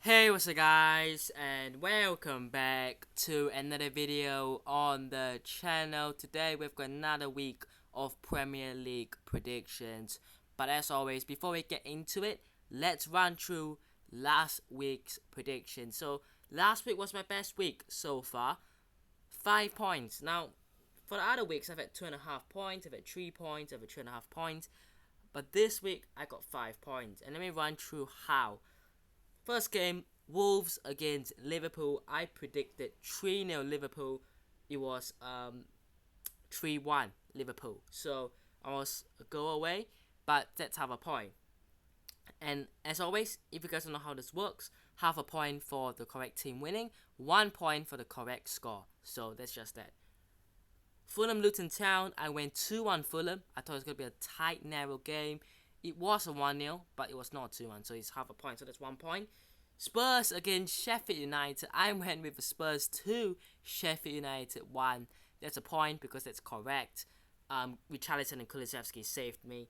Hey, what's up guys, and welcome back to another video on the channel. Today we've got another week of Premier League predictions. But as always, before we get into it, let's run through last week's predictions. So last week was my best week so far. 5 points. Now, for the other weeks I've had 2.5 points, I've had 3 points, I've had 3.5 points. But this week I got 5 points. And let me run through how. First game, Wolves against Liverpool. I predicted 3-0 Liverpool. It was 3-1 Liverpool. So I was a goal away, but that's half a point. And as always, if you guys don't know how this works, half a point for the correct team winning, 1 point for the correct score. So that's just that. Fulham Luton Town, I went 2-1 Fulham. I thought it was going to be a tight, narrow game. It was a 1-0, but it was not 2-1, so it's half a point, so that's 1 point. Spurs against Sheffield United. I went with the Spurs 2, Sheffield United 1. That's a point because that's correct. Richarlison and Kulusevski saved me,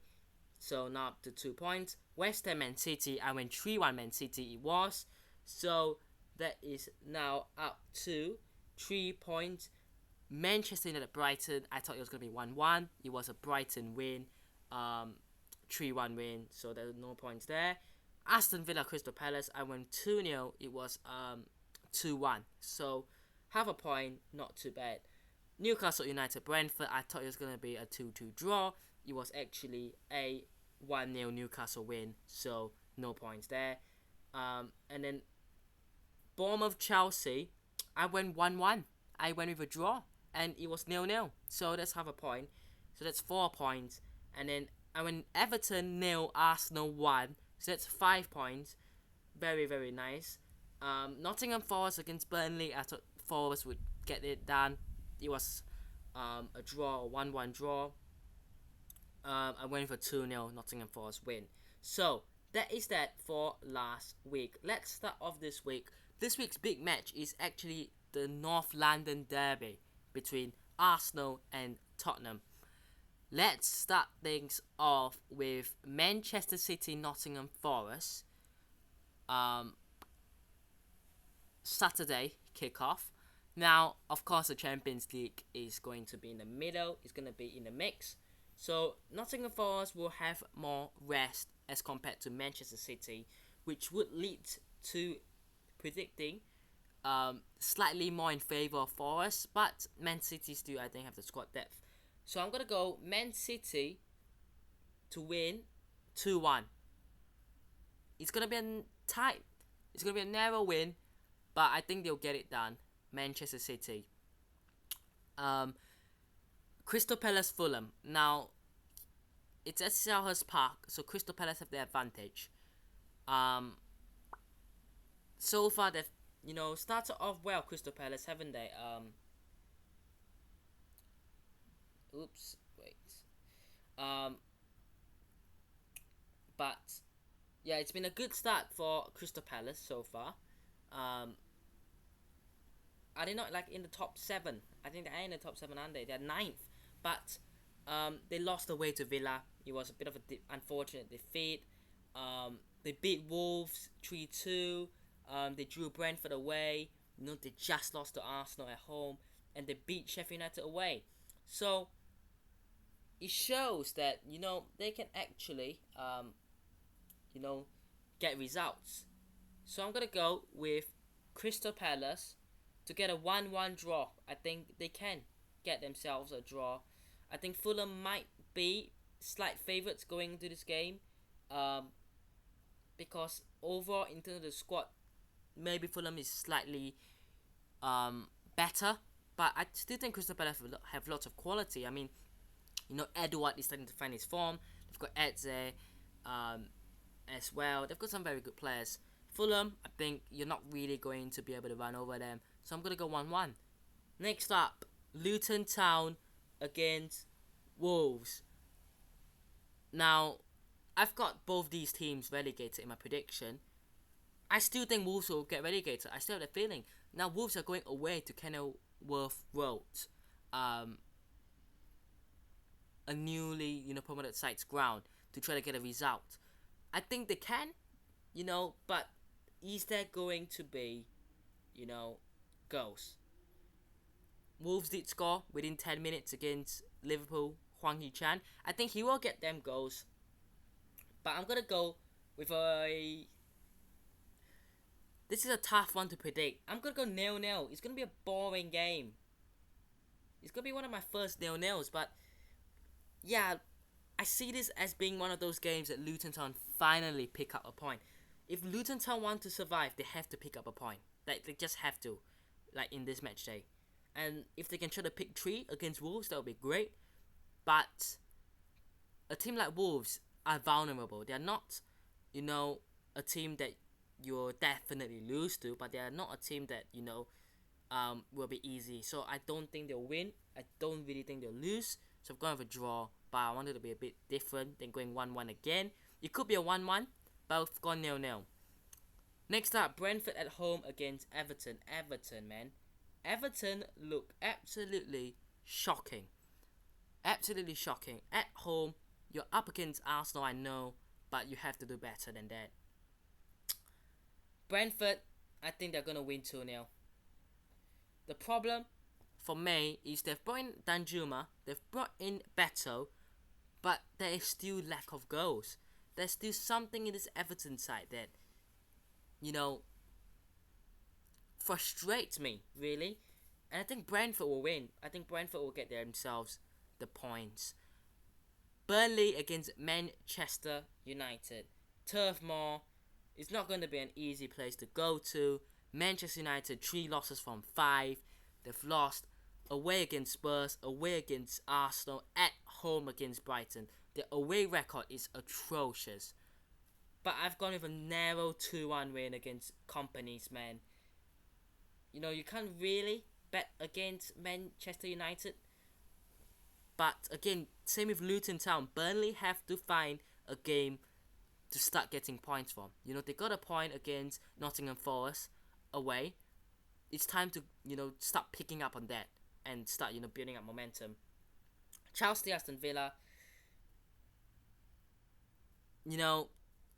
so now up to 2 points. West Ham Man City, I went 3-1 Man City, it was. So that is now up to 3 points. Manchester United Brighton, I thought it was going to be 1-1. It was a Brighton win. 3-1 win, so there are no points there. Aston Villa Crystal Palace, I went 2-0. It was 2-1, so half a point, not too bad. Newcastle United Brentford, I thought it was going to be a 2-2 draw. It was actually a 1-0 Newcastle win, so no points there. And then Bournemouth Chelsea, I went 1-1. I went with a draw, and it was 0-0, so that's half a point. So that's 4 points. And then I went Everton 0, Arsenal 1, so that's 5 points. Very, very nice. Nottingham Forest against Burnley, I thought Forest would get it done. It was a draw, a 1-1 draw. I went for 2-0 Nottingham Forest win. So that is that for last week. Let's start off this week. This week's big match is actually the North London derby between Arsenal and Tottenham. Let's start things off with Manchester City Nottingham Forest. Saturday kickoff. Now, of course, the Champions League is going to be in the middle. It's going to be in the mix. So Nottingham Forest will have more rest as compared to Manchester City, which would lead to predicting slightly more in favour of Forest, but Man City still, I think, have the squad depth. So I'm going to go Man City to win 2-1. It's going to be a tight. It's going to be a narrow win, but I think they'll get it done. Manchester City. Crystal Palace Fulham. Now, it's at Selhurst Park, so Crystal Palace have the advantage. So far they've started off well, Crystal Palace, haven't they? Oops, wait. But yeah, it's been a good start for Crystal Palace so far. Are they not like in the top 7? I think they're in the top 7, aren't they? They're 9th, but they lost away to Villa. It was a bit of a unfortunate defeat. They beat Wolves 3-2. They drew Brentford away. They just lost to Arsenal at home, and they beat Sheffield United away. So it shows that they can actually get results. So I'm gonna go with Crystal Palace to get a 1-1 draw. I think they can get themselves a draw. I think Fulham might be slight favourites going into this game, because overall in terms of the squad, maybe Fulham is slightly better, but I still think Crystal Palace have lots of quality. I mean, Edward is starting to find his form. They've got Eze as well. They've got some very good players. Fulham, I think you're not really going to be able to run over them, so I'm going to go 1-1. Next up, Luton Town against Wolves. Now, I've got both these teams relegated in my prediction. I still think Wolves will get relegated. I still have the feeling. Now, Wolves are going away to Kenilworth Road, a newly promoted side's ground, to try to get a result. I think they can, but is there going to be, goals? Wolves did score within 10 minutes against Liverpool. Hwang Hee-chan. I think he will get them goals. But I'm gonna go with a. This is a tough one to predict. I'm gonna go 0-0. It's gonna be a boring game. It's gonna be one of my first 0-0s, but yeah, I see this as being one of those games that Luton Town finally pick up a point. If Luton Town want to survive, they have to pick up a point. Like, they just have to, like in this match day. And if they can try to pick 3 against Wolves, that would be great. But a team like Wolves are vulnerable. They are not, a team that you'll definitely lose to, but they are not a team that, will be easy. So I don't think they'll win. I don't really think they'll lose. So I'm going with a draw, but I want it to be a bit different than going 1-1 again. It could be a 1-1, but I've gone 0-0. Next up, Brentford at home against Everton. Everton, man. Everton look absolutely shocking. Absolutely shocking. At home, you're up against Arsenal, I know, but you have to do better than that. Brentford, I think they're going to win 2-0. The problem for me is they've brought in Danjuma, they've brought in Beto, but there is still lack of goals. There's still something in this Everton side that, frustrates me, really. And I think Brentford will win. I think Brentford will get themselves the points. Burnley against Manchester United. Turf Moor is not going to be an easy place to go to. Manchester United, 3 losses from 5. They've lost away against Spurs, away against Arsenal, at home against Brighton. Their away record is atrocious. But I've gone with a narrow 2-1 win against Companies, man. You can't really bet against Manchester United. But again, same with Luton Town. Burnley have to find a game to start getting points from. They got a point against Nottingham Forest away. It's time to, start picking up on that and start, building up momentum. Chelsea, Aston Villa.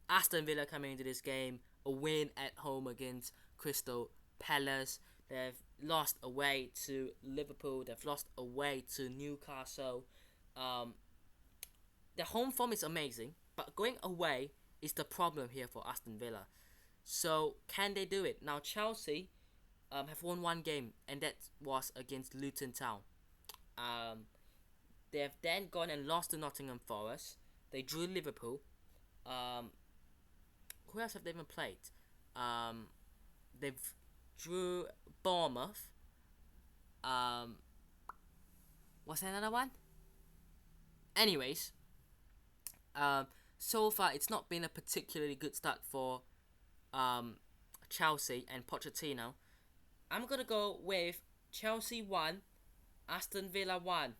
Aston Villa coming into this game, a win at home against Crystal Palace. They've lost away to Liverpool. They've lost away to Newcastle. Their home form is amazing, but going away is the problem here for Aston Villa. So, can they do it? Now, Chelsea have won 1 game, and that was against Luton Town. They have then gone and lost to Nottingham Forest. They drew Liverpool. Who else have they even played? They've drew Bournemouth. Was there another one? Anyways, so far it's not been a particularly good start for Chelsea and Pochettino. I'm gonna go with Chelsea 1, Aston Villa 1.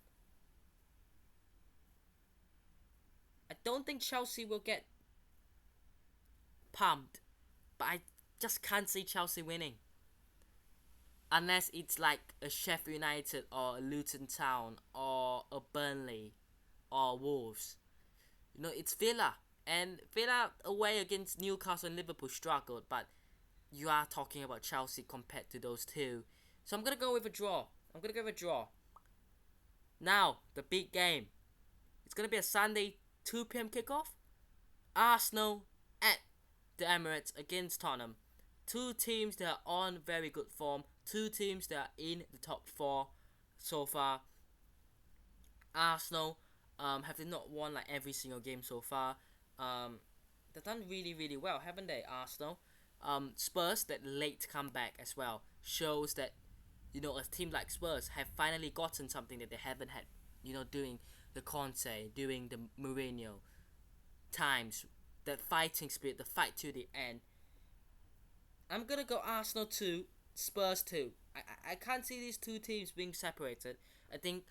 I don't think Chelsea will get pumped, but I just can't see Chelsea winning. Unless it's like a Sheffield United or a Luton Town or a Burnley or Wolves. It's Villa. And Villa away against Newcastle and Liverpool struggled, but you are talking about Chelsea compared to those two. So I'm going to go with a draw. Now, the big game. It's going to be a Sunday 2 p.m. kickoff. Arsenal at the Emirates against Tottenham. 2 teams that are on very good form. 2 teams that are in the top 4 so far. Arsenal have they not won like every single game so far. They've done really, really well, haven't they, Arsenal? Spurs, that late comeback as well, shows that, a team like Spurs have finally gotten something that they haven't had, doing the Conte, doing the Mourinho times. That fighting spirit, the fight to the end. I'm going to go Arsenal 2, Spurs 2. I can't see these 2 teams being separated. I think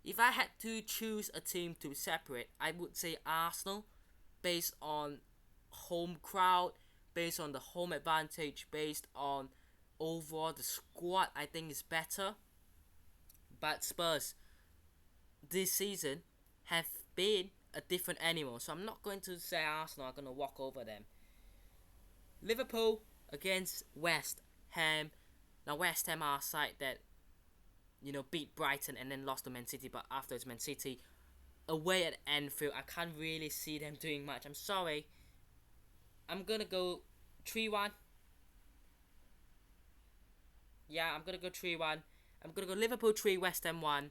if I had to choose a team to separate, I would say Arsenal, based on home crowd, based on the home advantage, based on overall the squad I think is better. But Spurs this season have been a different animal, so I'm not going to say Arsenal are going to walk over them. Liverpool against West Ham. Now West Ham are a side that beat Brighton and then lost to Man City, but after it's Man City away at Anfield, I can't really see them doing much. I'm sorry. I'm gonna go 3-1. Yeah, I'm gonna go 3-1. I'm gonna go Liverpool 3, West Ham 1.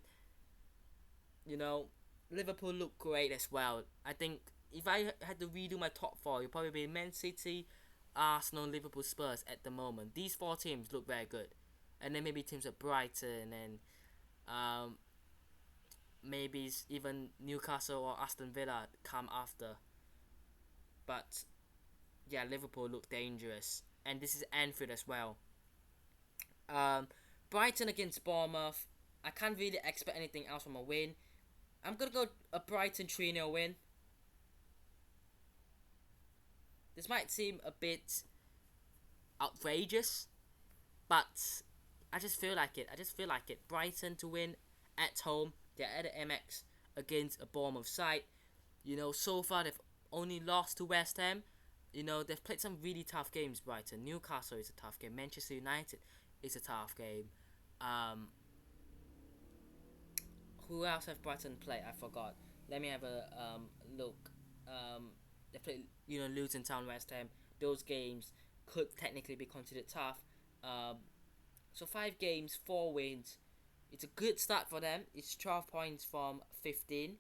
Liverpool look great as well. I think if I had to redo my top 4, it'd probably be Man City, Arsenal, Liverpool, Spurs at the moment. These 4 teams look very good. And then maybe teams like Brighton and maybe even Newcastle or Aston Villa come after. But yeah, Liverpool look dangerous. And this is Anfield as well. Brighton against Bournemouth. I can't really expect anything else from a win. I'm going to go a Brighton 3-0 win. This might seem a bit outrageous, but I just feel like it. Brighton to win at home. They're at the MX against a Bournemouth side. So far they've only lost to West Ham. They've played some really tough games, Brighton. Newcastle is a tough game. Manchester United is a tough game. Who else have Brighton played? I forgot. Let me have a look. They played, Luton Town, West Ham. Those games could technically be considered tough. So 5 games, 4 wins. It's a good start for them. It's 12 points from 15.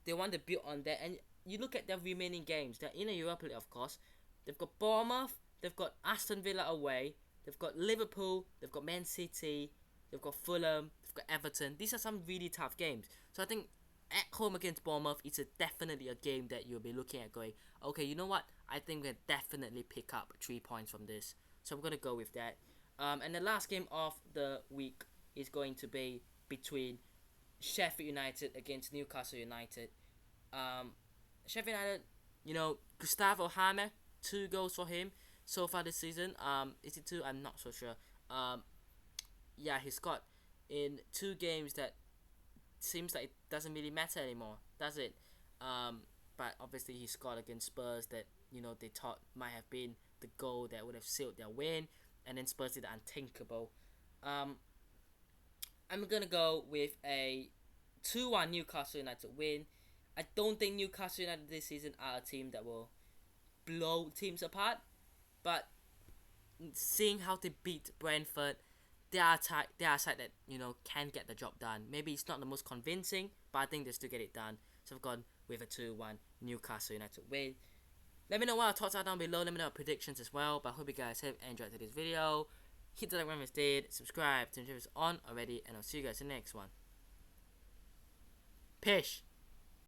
They want to build on that. And you look at their remaining games. They're in a Europa League, of course. They've got Bournemouth. They've got Aston Villa away. They've got Liverpool. They've got Man City. They've got Fulham. They've got Everton. These are some really tough games. So I think at home against Bournemouth, it's definitely a game that you'll be looking at going, okay, you know what? I think we'll definitely pick up 3 points from this. So I'm going to go with that. And the last game of the week is going to be between Sheffield United against Newcastle United. Sheffield United, Gustavo Hamer, 2 goals for him so far this season. Is it 2? I'm not so sure. Yeah, he scored in 2 games that seems like it doesn't really matter anymore, does it? But obviously he scored against Spurs that they thought might have been the goal that would have sealed their win, and then Spurs did the unthinkable. I'm gonna go with a 2-1 Newcastle United win. I don't think Newcastle United this season are a team that will blow teams apart, but seeing how they beat Brentford, they are a side that can get the job done. Maybe it's not the most convincing, but I think they still get it done. So I've gone with a 2-1 Newcastle United win. Let me know what your thoughts are down below. Let me know your predictions as well. But I hope you guys have enjoyed today's video. Hit the like button if you did. Subscribe to if it's on already, and I'll see you guys in the next one. Peace.